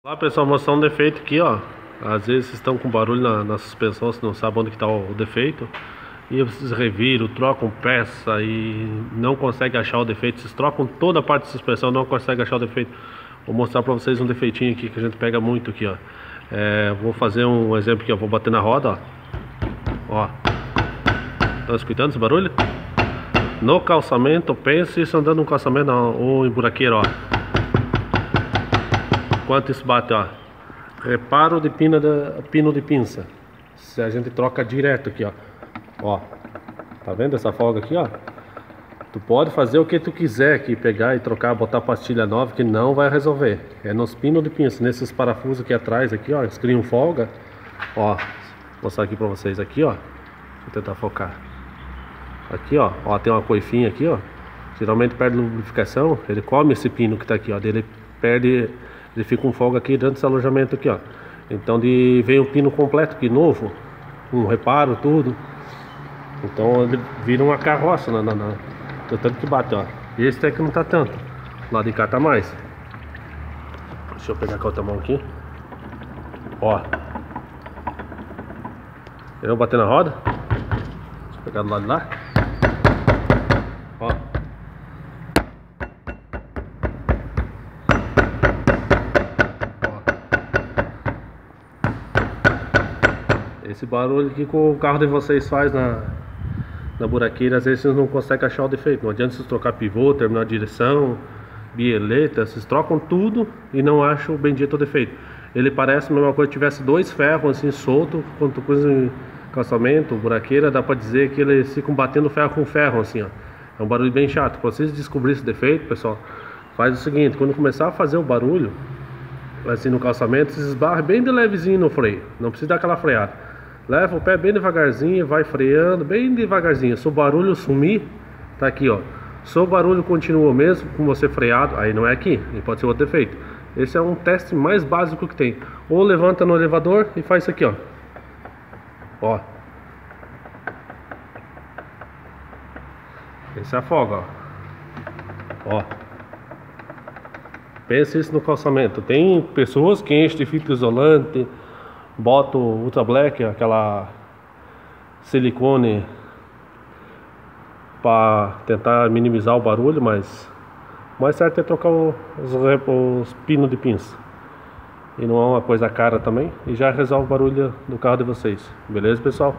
Olá pessoal, mostrar um defeito aqui, ó. Às vezes vocês estão com barulho na suspensão, você não sabe onde que está o defeito. E vocês reviram, trocam peça e não conseguem achar o defeito. Vocês trocam toda a parte da suspensão, não conseguem achar o defeito. Vou mostrar para vocês um defeitinho aqui que a gente pega muito aqui, ó. Vou fazer um exemplo aqui, ó. Vou bater na roda, ó. Estão escutando esse barulho? No calçamento, pense isso andando no calçamento ou em buraqueiro, ó. Quanto isso bate, ó. Reparo de pino de pinça. Se a gente troca direto aqui, ó. Ó. Tá vendo essa folga aqui, ó? Tu pode fazer o que tu quiser aqui, pegar e trocar, botar pastilha nova, que não vai resolver. É nos pinos de pinça, nesses parafusos aqui atrás, aqui, ó. Eles criam folga. Ó. Vou mostrar aqui pra vocês aqui, ó. Deixa eu tentar focar. Aqui, ó. Ó, tem uma coifinha aqui, ó. Geralmente perde lubrificação. Ele come esse pino que tá aqui, ó. Ele perde. Ele fica com folga aqui dentro desse alojamento aqui, ó. Então vem um pino completo aqui, novo. Um reparo, tudo. Então ele vira uma carroça do tanto que bate, ó. Esse até que não tá tanto. Lá de cá tá mais. Deixa eu pegar com a outra mão aqui. Ó. Eu vou bater na roda. Deixa eu pegar do lado de lá. Ó. Esse barulho que o carro de vocês faz na buraqueira, às vezes vocês não conseguem achar o defeito. Não adianta vocês trocar pivô, terminar a direção, bieleta, vocês trocam tudo e não acham o bendito defeito. Ele parece a mesma coisa que tivesse dois ferros assim soltos, quanto coisa em calçamento, buraqueira, dá pra dizer que eles ficam batendo ferro com ferro assim, ó. É um barulho bem chato. Pra vocês descobrirem esse defeito, pessoal, faz o seguinte: quando começar a fazer o barulho assim no calçamento, vocês esbarram bem de levezinho no freio, não precisa dar aquela freada. Leva o pé bem devagarzinho, vai freando bem devagarzinho. Se o barulho sumir, tá aqui, ó. Se o barulho continua mesmo com você freado, aí não é aqui, aí pode ser outro defeito. Esse é um teste mais básico que tem. Ou levanta no elevador e faz isso aqui, ó. Ó. Esse é a folga, ó. Ó. Pensa isso no calçamento. Tem pessoas que enchem de fita isolante, boto Ultra Black, aquela silicone, para tentar minimizar o barulho, mas o mais certo é trocar os pinos de pinça. E não é uma coisa cara também, e já resolve o barulho do carro de vocês. Beleza, pessoal?